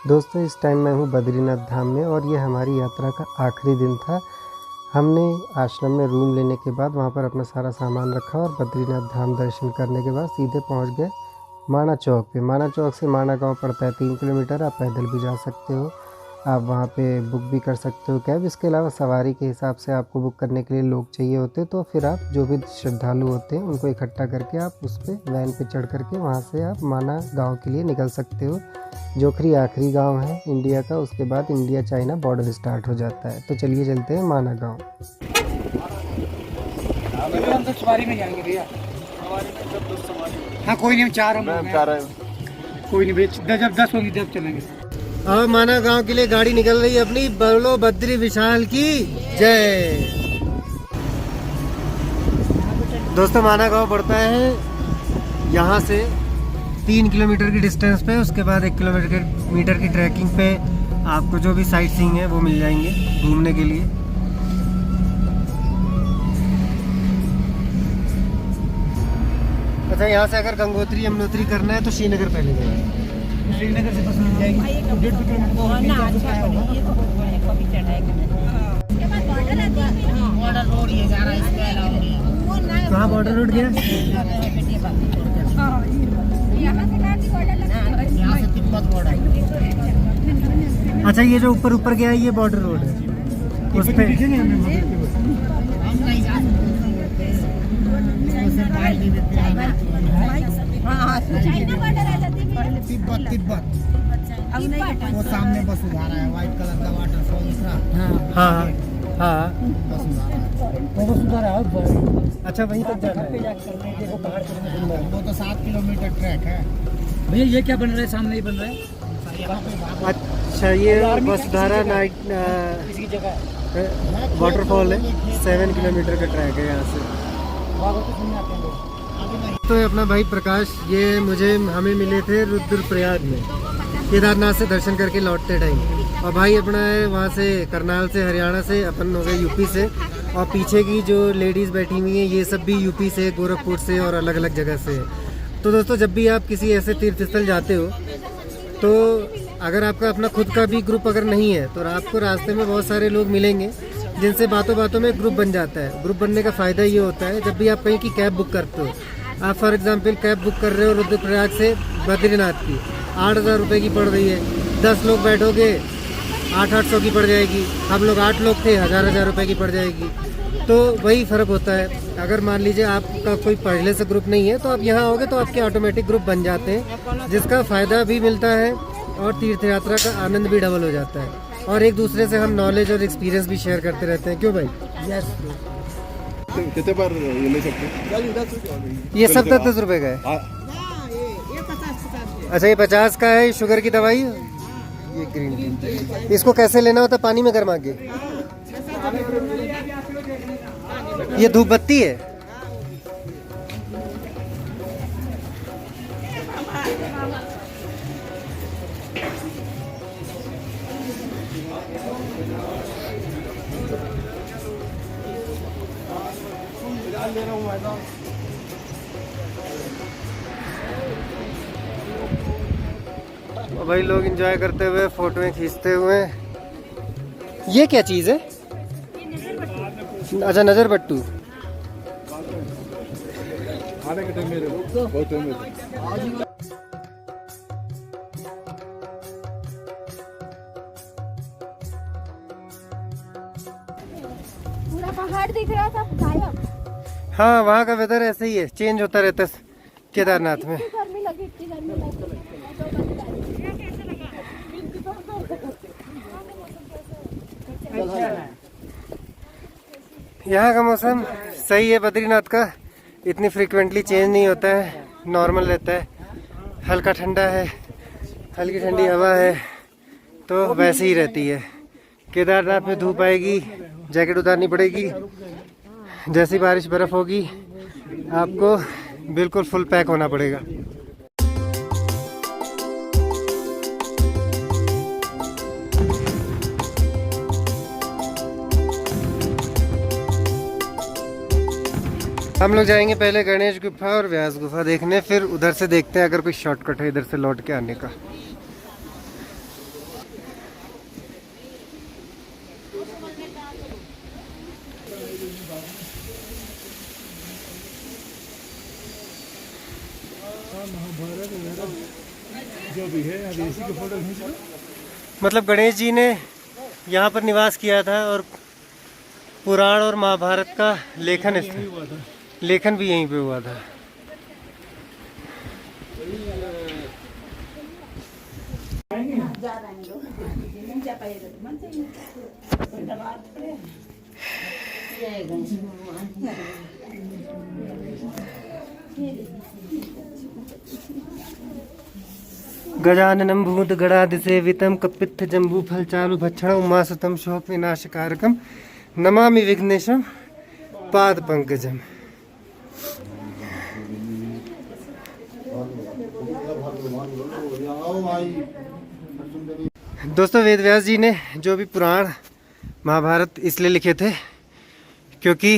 दोस्तों इस टाइम मैं हूँ बद्रीनाथ धाम में और ये हमारी यात्रा का आखिरी दिन था। हमने आश्रम में रूम लेने के बाद वहाँ पर अपना सारा सामान रखा और बद्रीनाथ धाम दर्शन करने के बाद सीधे पहुँच गए माना चौक पे। माना चौक से माना गांव पड़ता है 3 किलोमीटर। आप पैदल भी जा सकते हो, आप वहाँ पे बुक भी कर सकते हो कैब। इसके अलावा सवारी के हिसाब से आपको बुक करने के लिए लोग चाहिए होते तो फिर आप जो भी श्रद्धालु होते हैं उनको इकट्ठा करके आप उस पर वैन पे चढ़ करके वहाँ से आप माना गांव के लिए निकल सकते हो। जोखरी आखिरी गांव है इंडिया का, उसके बाद इंडिया चाइना बॉर्डर स्टार्ट हो जाता है। तो चलिए चलते हैं माना गाँव। सवारी में जाएंगे भैया। हाँ कोई नहीं, चार कोई नहीं भैया, जब 10 होंगी तब चलेंगे। और माना गांव के लिए गाड़ी निकल रही है अपनी। बोलो बद्री विशाल की जय। दोस्तों माना गांव पड़ता है यहाँ से 3 किलोमीटर की डिस्टेंस पे। उसके बाद 1 किलोमीटर की ट्रैकिंग पे आपको जो भी साइट सीइंग है वो मिल जाएंगे घूमने के लिए। अच्छा, यहाँ से अगर गंगोत्री यमुनोत्री करना है तो श्रीनगर पहले जाएगा। श्रीनगर से बस मिल जाएगी 1.5 किलोमीटर। बॉर्डर रोड ये जा रहा है, इसके कहाँ बॉर्डर रोड गया? यहाँ से तिब्बत बॉर्डर। अच्छा, ये जो ऊपर ऊपर गया है ये बॉर्डर रोड है, उस पे तिब्बत वो सामने बस उधारा है, व्हाइट कलर का वाटरफॉल दिख रहा। हाँ हाँ बस उधारा है, वो बस उधारा है। अच्छा, वहीं तक जाना है। वो तो 7 किलोमीटर ट्रैक है भैया। ये क्या बन रहा है? सामने ही बन रहा है। अच्छा, ये वसुधारा नाइट इसकी जगह वाटरफॉल है। 7 किलोमीटर का ट्रैक है यहाँ से। तो अपना भाई प्रकाश, ये हमें मिले थे रुद्रप्रयाग में केदारनाथ से दर्शन करके लौटते टाइम। और भाई अपना है वहाँ से करनाल से, हरियाणा से, अपन हो गए यूपी से। और पीछे की जो लेडीज़ बैठी हुई हैं ये सब भी यूपी से, गोरखपुर से और अलग अलग जगह से है। तो दोस्तों जब भी आप किसी ऐसे तीर्थ स्थल जाते हो तो अगर आपका अपना खुद का भी ग्रुप अगर नहीं है तो आपको रास्ते में बहुत सारे लोग मिलेंगे जिनसे बातों बातों में ग्रुप बन जाता है। ग्रुप बनने का फ़ायदा ये होता है जब भी आप कहीं की कैब बुक करते हो। आप फॉर एग्जांपल कैब बुक कर रहे हो रुद्रप्रयाग से बद्रीनाथ की, 8,000 रुपये की पड़ रही है। 10 लोग बैठोगे 800 की पड़ जाएगी। हम लोग 8 लोग थे, 1,000 रुपये की पड़ जाएगी। तो वही फ़र्क होता है। अगर मान लीजिए आपका कोई पहले से ग्रुप नहीं है तो आप यहाँ आओगे तो आपके ऑटोमेटिक ग्रुप बन जाते हैं, जिसका फ़ायदा भी मिलता है और तीर्थ यात्रा का आनंद भी डबल हो जाता है। और एक दूसरे से हम नॉलेज और एक्सपीरियंस भी शेयर करते रहते हैं। क्यों भाई? यस। कितने बार ये ले सकते हैं? ये सब 10-10 रुपये का है। अच्छा, ये 50 का है शुगर की दवाई। ये ग्रीन टी, इसको कैसे लेना होता है? पानी में गर्मा के। ये धूप बत्ती है। भाई लोग एंजॉय करते हुए फोटोएं खींचते हुए। ये क्या चीज़ है? अच्छा, नजर बट्टू। आने के टाइम में बहुत टाइम में पूरा पहाड़ दिख रहा था गायब। हाँ, वहाँ का वेदर ऐसे ही है, चेंज होता रहता है केदारनाथ में। गर्मी लगी, इतनी गर्मी लगी। यहाँ का मौसम सही है बद्रीनाथ का, इतनी फ्रीक्वेंटली चेंज नहीं होता है, नॉर्मल रहता है। हल्का ठंडा है, हल्की ठंडी हवा है, तो वैसे ही रहती है। केदारनाथ में धूप आएगी, जैकेट उतारनी पड़ेगी। जैसी बारिश बर्फ़ होगी आपको बिल्कुल फुल पैक होना पड़ेगा। हम लोग जाएंगे पहले गणेश गुफा और व्यास गुफा देखने, फिर उधर से देखते हैं अगर कोई शॉर्टकट है इधर से लौट के आने का। जो भी है अभी इसी के फोटो खींच लो। मतलब गणेश जी ने यहाँ पर निवास किया था और पुराण और महाभारत का लेखन लेखन भी यहीं पे हुआ था। गजाननं भूतगणादिसेवितं कपित्थ जम्बूफल चारु भक्षणं उमासुतं शोक विनाशकारकं नमामि विघ्नेशं पाद पंकजम। दोस्तों वेद व्यास जी ने जो भी पुराण महाभारत इसलिए लिखे थे क्योंकि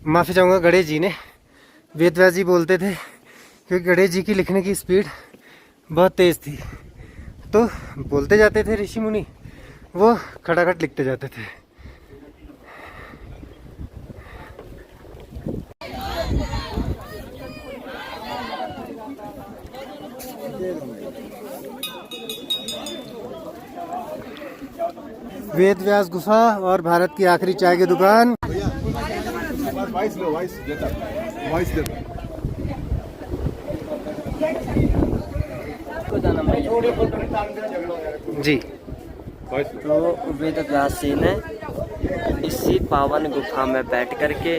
माफ़ी चाहूँगा, गणेश जी ने, वेद व्यास जी बोलते थे क्योंकि गणेश जी की लिखने की स्पीड बहुत तेज़ थी, तो बोलते जाते थे ऋषि मुनि, वो खटाखट लिखते जाते थे। वेद व्यास गुफा और भारत की आखिरी चाय की दुकान। वॉइस लो, वॉइस देता, वॉइस देता। जी तो वेद व्यास जी ने इसी पावन गुफा में बैठ करके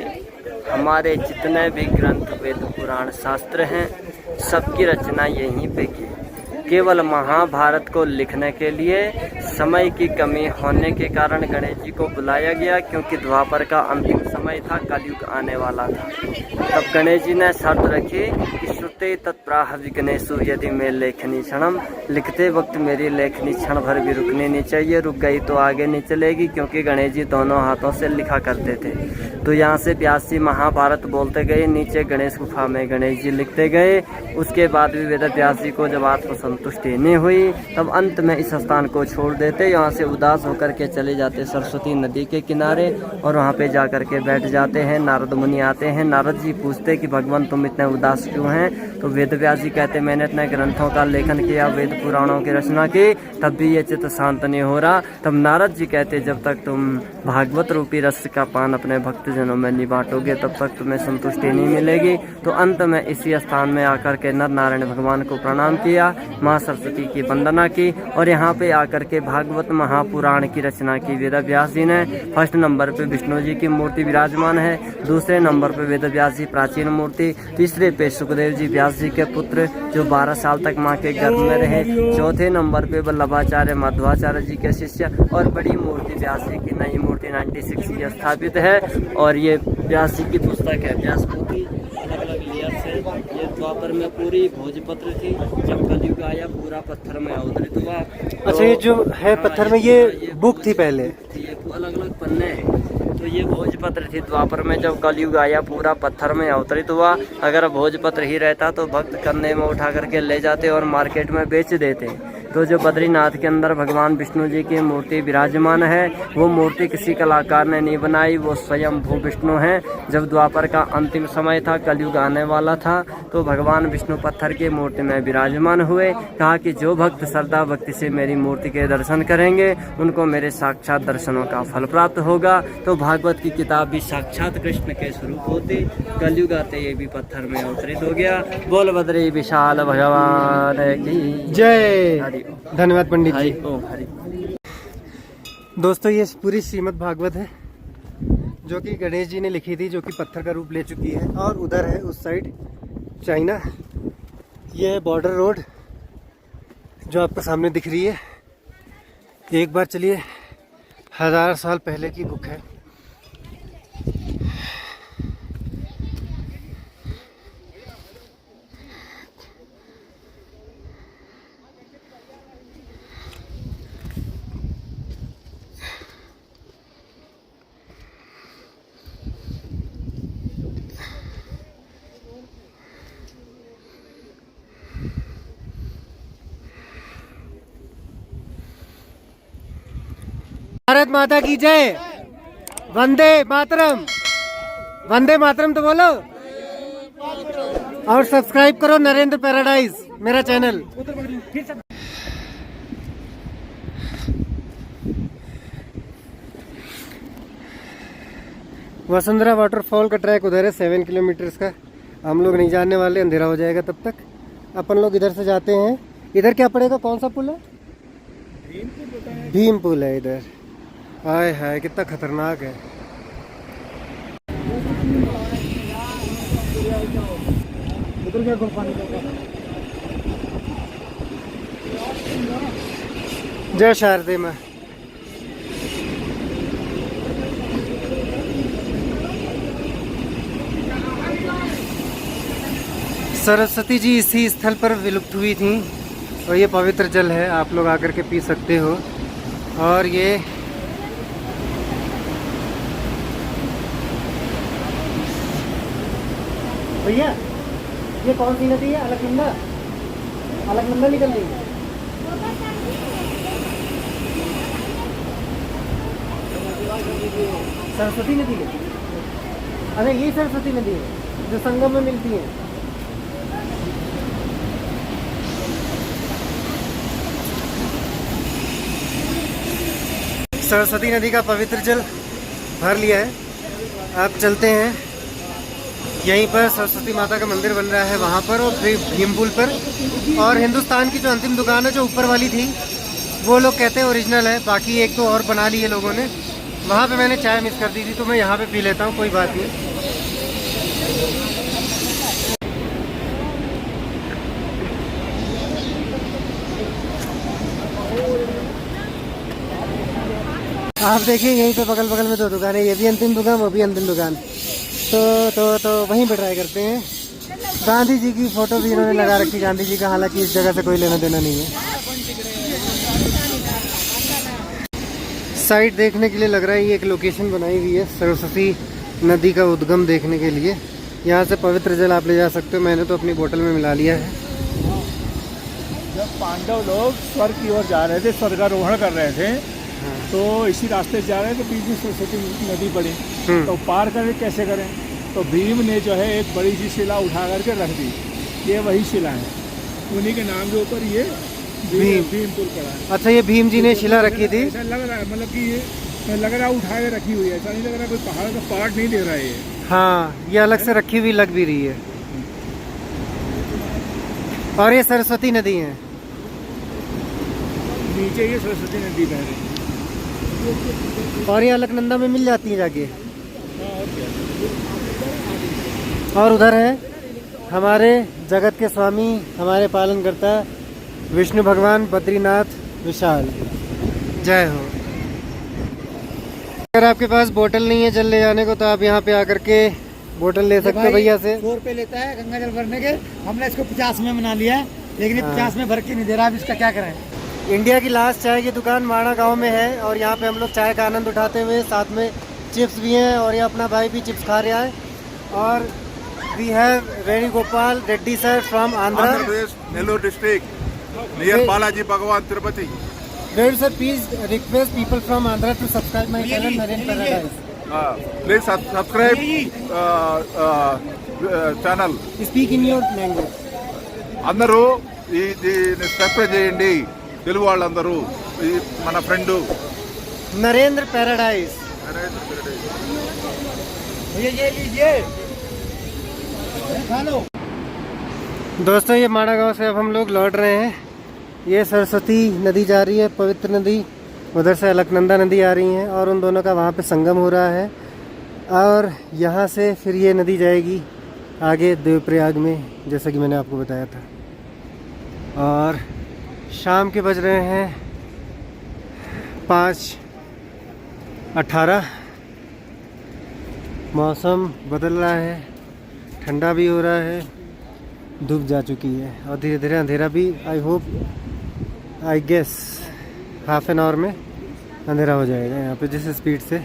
हमारे जितने भी ग्रंथ वेद पुराण शास्त्र हैं सबकी रचना यहीं पे की। केवल महाभारत को लिखने के लिए समय की कमी होने के कारण गणेश जी को बुलाया गया, क्योंकि द्वापर का अंतिम समय था, कलयुग आने वाला था। तब गणेश जी ने शर्त रखी कि श्रुते तत्प्राह विघ्नेशु यदि मैं लेखनी क्षणम, लिखते वक्त मेरी लेखनी क्षण भर भी रुकनी नहीं चाहिए, रुक गई तो आगे नहीं चलेगी, क्योंकि गणेश जी दोनों हाथों से लिखा करते थे। तो यहाँ से व्यास जी महाभारत बोलते गए, नीचे गणेश गुफा में गणेश जी लिखते गए। उसके बाद भी वेद व्यास जी को जब आत्मसंतुष्टि नहीं हुई तब अंत में इस स्थान को छोड़ देते, यहाँ से उदास होकर के चले जाते सरस्वती नदी के किनारे और वहाँ पे जा कर के बैठ जाते हैं। नारद मुनि आते हैं, नारद जी पूछते कि भगवान तुम इतने उदास क्यों हैं? तो वेद व्यास जी कहते मैंने इतने ग्रंथों का लेखन किया, वेद पुराणों की रचना की, तब भी ये चित्त शांत नहीं हो रहा। तब नारद जी कहते जब तक तुम भागवत रूपी रस का पान अपने भक्तजनों में नहीं बांटोगे तब तक तुम्हें संतुष्टि नहीं मिलेगी। तो अंत में इसी स्थान में आकर के नर नारायण भगवान को प्रणाम किया, माँ सरस्वती की वंदना की और यहाँ पे आकर के भागवत महापुराण की रचना की वेद व्यास जी ने। फर्स्ट नंबर पे विष्णु जी की मूर्ति विराजमान है, दूसरे नंबर पे वेद व्यास जी प्राचीन मूर्ति, तीसरे पे सुखदेव जी व्यास जी के पुत्र जो 12 साल तक माँ के गर्भ में रहे, चौथे नंबर पे वल्लभाचार्य मध्वाचार्य जी के शिष्य और बड़ी मूर्ति व्यास जी की नई मूर्ति 96 स्थापित है। और ये व्यास जी की पुस्तक है व्यासपुत्री, अलग अलग लेयर से। ये द्वापर में पूरी भोजपत्र थी, जब कलयुग आया पूरा पत्थर में अवतरित हुआ। अच्छा ये जो है पत्थर में ये बुक थी पहले, ये अलग अलग पन्ने हैं। तो ये भोजपत्र थी द्वापर में, जब कलयुग आया पूरा पत्थर में अवतरित हुआ। अगर भोजपत्र ही रहता तो भक्त कंधे में उठा करके ले जाते और मार्केट में बेच देते। तो जो बद्रीनाथ के अंदर भगवान विष्णु जी की मूर्ति विराजमान है वो मूर्ति किसी कलाकार ने नहीं बनाई, वो स्वयं भू विष्णु हैं। जब द्वापर का अंतिम समय था, कलयुग आने वाला था, तो भगवान विष्णु पत्थर की मूर्ति में विराजमान हुए। कहा कि जो भक्त श्रद्धा भक्ति से मेरी मूर्ति के दर्शन करेंगे उनको मेरे साक्षात दर्शनों का फल प्राप्त होगा। तो भागवत की किताब भी साक्षात कृष्ण के स्वरूप होती, कलयुग आते ये भी पत्थर में अवतरित हो गया। बोल बद्री विशाल भगवान की जय। धन्यवाद पंडित जी। हरि। दोस्तों ये पूरी श्रीमद् भागवत है जो कि गणेश जी ने लिखी थी, जो कि पत्थर का रूप ले चुकी है। और उधर है उस साइड चाइना, ये है बॉर्डर रोड जो आपको सामने दिख रही है। एक बार चलिए, 1000 साल पहले की बुक है। भारत माता की जय, वंदे मातरम। वंदे मातरम तो बोलो। और सब्सक्राइब करो नरेंद्र पैराडाइज मेरा चैनल। वसुंधरा वाटरफॉल का ट्रैक उधर है 7 किलोमीटर का। हम लोग नहीं जाने वाले, अंधेरा हो जाएगा तब तक। अपन लोग इधर से जाते हैं। इधर क्या पड़ेगा, कौन सा पुल है? भीम पुल है इधर। हाय हाय कितना खतरनाक है। जय शारदे माँ। सरस्वती जी इसी स्थल पर विलुप्त हुई थी और ये पवित्र जल है, आप लोग आकर के पी सकते हो। और ये भैया ये कौन सी नदी है? अलकनंदा। अलकनंदा निकल रही है। सरस्वती नदी है। अरे ये सरस्वती नदी है जो संगम में मिलती है। सरस्वती नदी का पवित्र जल भर लिया है। अब चलते हैं, यहीं पर सरस्वती माता का मंदिर बन रहा है वहाँ पर, और फिर भीम पुल पर। और हिंदुस्तान की जो अंतिम दुकान है जो ऊपर वाली थी वो लोग कहते हैं ओरिजिनल है, बाकी एक तो और बना ली है लोगों ने। वहाँ पे मैंने चाय मिस कर दी थी तो मैं यहाँ पे पी लेता हूँ, कोई बात नहीं। आप देखिए यहीं पे बगल बगल में 2 दुकान है, ये भी अंतिम दुकान वो भी अंतिम दुकान। तो वहीं पे ट्राई करते हैं। गांधी जी की फोटो भी इन्होंने लगा रखी, गांधी जी का, हालांकि इस जगह से कोई लेना देना नहीं है। साइट देखने के लिए लग रहा है ये एक लोकेशन बनाई हुई है सरस्वती नदी का उद्गम देखने के लिए। यहाँ से पवित्र जल आप ले जा सकते हो। मैंने तो अपनी बोतल में मिला लिया है। जब पांडव लोग स्वर्ग की ओर जा रहे थे, स्वर्गारोहण कर रहे थे, तो इसी रास्ते से जा रहे थे, बीच में सरस्वती नदी पड़ी, तो पार करके कैसे करें? तो भीम ने जो है एक बड़ी सी शिला उठा करके रख दी। ये वही शिला है, उन्हीं के नाम के ऊपर ये भीम पुल पड़ा है। अच्छा, ये भीम जी ने शिला रखी थी। ऐसा लग रहा है, मतलब कि ये लग रहा है उठा के रखी हुई है, ऐसा नहीं लग रहा कोई पहाड़ का पार्ट नहीं दे रहा है ये। हाँ, ये अलग से रखी हुई लग भी रही है। और ये सरस्वती नदी है, नीचे ये सरस्वती नदी बह रही है। और ये अलकनंदा में मिल जाती है जाके। और उधर है हमारे जगत के स्वामी, हमारे पालनकर्ता विष्णु भगवान बद्रीनाथ विशाल। जय हो। अगर आपके पास बोतल नहीं है जल ले जाने को तो आप यहाँ पे आकर के बोतल ले सकते हो भैया से। 100 रुपये लेता है गंगा जल भरने के। हमने इसको 50 में बना लिया है, लेकिन 50 में भर के नहीं दे रहा। अब इसका क्या करें? इंडिया की लास्ट चाय की दुकान माणा गांव में है और यहाँ पे हम लोग चाय का आनंद उठाते हुए, साथ में चिप्स भी हैं और ये अपना भाई भी चिप्स खा रहा है। और we have Venugopal Reddy sir from Andhra Pradesh, Nellore district, near Balaji भगवान Tirupati. Redu sir, please request people from Andhra to subscribe my channel Naren Paradise. Please subscribe channel. Speak in your language. అందరూ దీన్ని సబ్స్క్రైబ్ చేయండి, తెలుగు వాళ్ళందరూ. మన ఫ్రెండ్ नरेंद्र पैराडाइज। ये लीजिए, खा लो। दोस्तों, ये माणा गांव से अब हम लोग लौट रहे हैं। ये सरस्वती नदी जा रही है, पवित्र नदी। उधर से अलकनंदा नदी आ रही है और उन दोनों का वहाँ पे संगम हो रहा है। और यहाँ से फिर ये नदी जाएगी आगे देवप्रयाग में, जैसा कि मैंने आपको बताया था। और शाम के बज रहे हैं 5:18। मौसम बदल रहा है, ठंडा भी हो रहा है, धूप जा चुकी है और धीरे धीरे अंधेरा भी, I guess half an hour में अंधेरा हो जाएगा। यहाँ पे जिस स्पीड से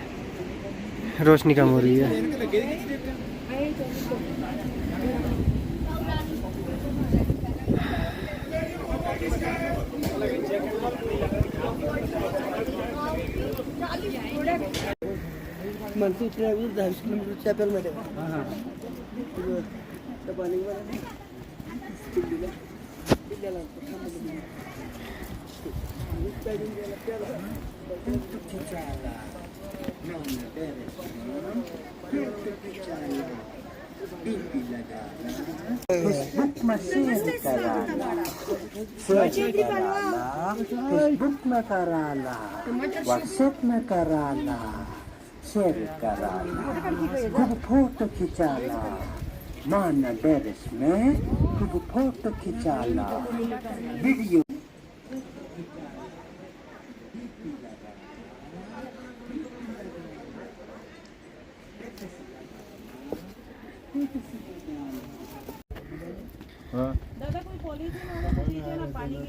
रोशनी कम हो रही है। मंसूर 20 किलोमीटर चैपल में फेसबुक में कराला, व्हाट्सएप में कराला, शेयर कराला, खूब फोटो खिंचाला, मान टेरेस में खूब फोटो खिंचाला, वीडियो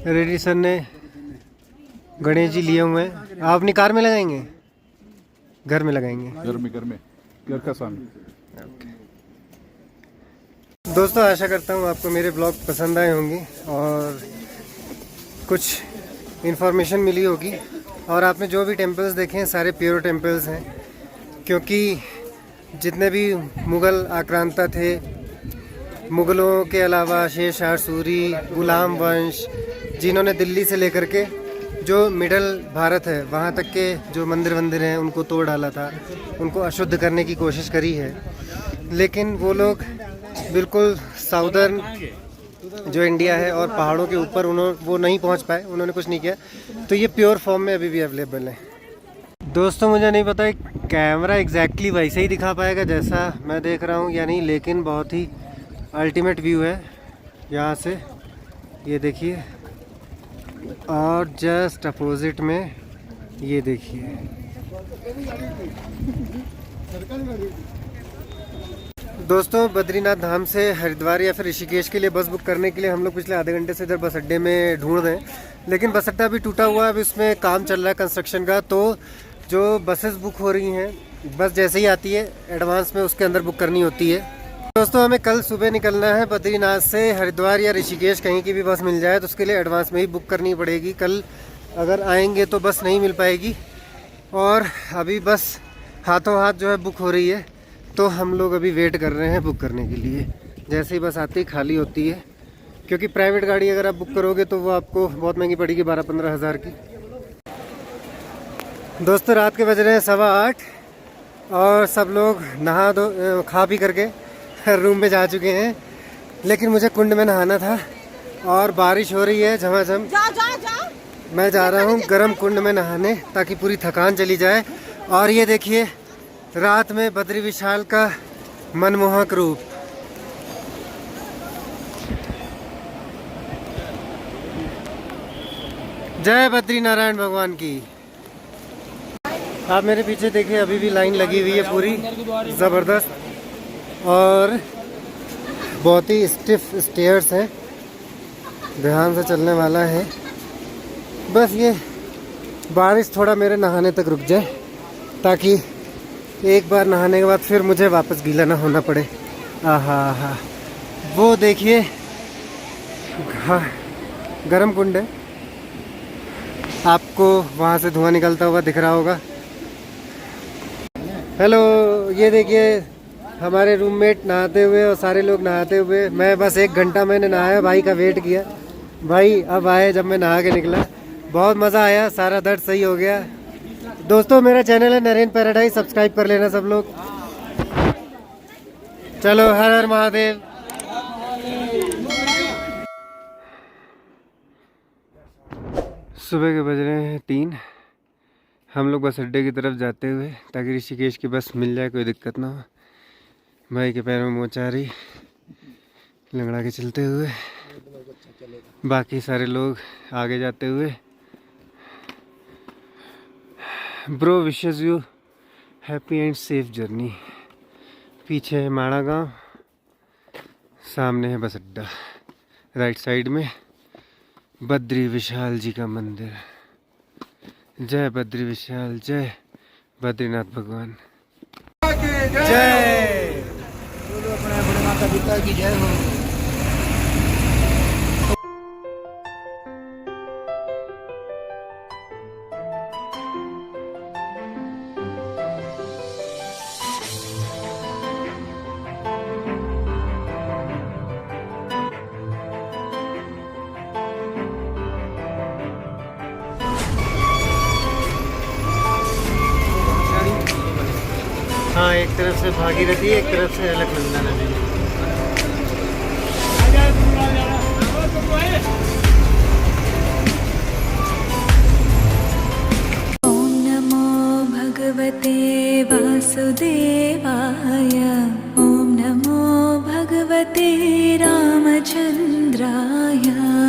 रेड्डी सर ने गणेश जी लिए हुए हैं। आप अपनी कार में लगाएंगे? घर में लगाएंगे? घर का सामने। दोस्तों आशा करता हूँ आपको मेरे ब्लॉग पसंद आए होंगे और कुछ इन्फॉर्मेशन मिली होगी। और आपने जो भी टेम्पल्स देखे हैं सारे प्योर टेम्पल्स हैं, क्योंकि जितने भी मुग़ल आक्रांता थे, मुग़लों के अलावा शेरशाह सूरी, गुलाम वंश, जिन्होंने दिल्ली से लेकर के जो मिडल भारत है वहाँ तक के जो मंदिर हैं उनको तोड़ डाला था, उनको अशुद्ध करने की कोशिश करी है। लेकिन वो लोग बिल्कुल साउदर्न जो इंडिया है और पहाड़ों के ऊपर वो नहीं पहुँच पाए, उन्होंने कुछ नहीं किया। तो ये प्योर फॉर्म में अभी भी अवेलेबल है। दोस्तों मुझे नहीं पता कैमरा एग्जैक्टली वैसे ही दिखा पाएगा जैसा मैं देख रहा हूँ या नहीं, लेकिन बहुत ही अल्टीमेट व्यू है यहाँ से, ये देखिए। और जस्ट अपोजिट में ये देखिए। दोस्तों बद्रीनाथ धाम से हरिद्वार या फिर ऋषिकेश के लिए बस बुक करने के लिए हम लोग पिछले आधे घंटे से इधर बस अड्डे में ढूंढ रहे हैं, लेकिन बस अड्डा भी टूटा हुआ है। अभी उसमें काम चल रहा है कंस्ट्रक्शन का, तो जो बसेस बुक हो रही हैं बस जैसे ही आती है एडवांस में उसके अंदर बुक करनी होती है। दोस्तों हमें कल सुबह निकलना है बद्रीनाथ से। हरिद्वार या ऋषिकेश कहीं की भी बस मिल जाए तो उसके लिए एडवांस में ही बुक करनी पड़ेगी। कल अगर आएंगे तो बस नहीं मिल पाएगी। और अभी बस हाथों हाथ जो है बुक हो रही है, तो हम लोग अभी वेट कर रहे हैं बुक करने के लिए। जैसे ही बस आती ही खाली होती है, क्योंकि प्राइवेट गाड़ी अगर आप बुक करोगे तो वो आपको बहुत महंगी पड़ेगी, 12-15 हज़ार की। दोस्तों रात के बज रहे हैं 8:15 और सब लोग नहा धो खा पी करके रूम में जा चुके हैं, लेकिन मुझे कुंड में नहाना था और बारिश हो रही है झमाझम। मैं जा रहा हूँ गर्म कुंड में नहाने ताकि पूरी थकान चली जाए। और ये देखिए रात में बद्री विशाल का मनमोहक रूप। जय बद्री नारायण भगवान की। आप मेरे पीछे देखिए अभी भी लाइन लगी हुई है पूरी ज़बरदस्त, और बहुत ही स्टिफ स्टेयर्स हैं, ध्यान से चलने वाला है। बस ये बारिश थोड़ा मेरे नहाने तक रुक जाए ताकि एक बार नहाने के बाद फिर मुझे वापस गीला ना होना पड़े। आहा वो देखिए गरम कुंड है, आपको वहाँ से धुआं निकलता हुआ दिख रहा होगा। हेलो, ये देखिए हमारे रूममेट नहाते हुए और सारे लोग नहाते हुए। मैं बस 1 घंटा मैंने नहाया, भाई का वेट किया। भाई अब आए जब मैं नहा के निकला, बहुत मज़ा आया, सारा दर्द सही हो गया। दोस्तों मेरा चैनल है नरेन पैराडाइज, सब्सक्राइब कर लेना सब लोग। चलो हर हर महादेव। सुबह के बज रहे हैं 3। हम लोग बस अड्डे की तरफ जाते हुए ताकि ऋषिकेश की बस मिल जाए, कोई दिक्कत ना हो। भाई के पैर में मोच आ रही, लंगड़ा के चलते हुए, बाकी सारे लोग आगे जाते हुए। Bro wishes you happy and safe journey. पीछे है माड़ा गांव, सामने है बस अड्डा, राइट साइड में बद्री विशाल जी का मंदिर। जय बद्री विशाल, जय बद्रीनाथ भगवान, जय। बोलो अपने बड़े माता पिता की जय हो। हाँ, एक तरफ से भागीरथी, एक तरफ से अलकनंदा नदी। ओम नमो भगवते वासुदेवाय।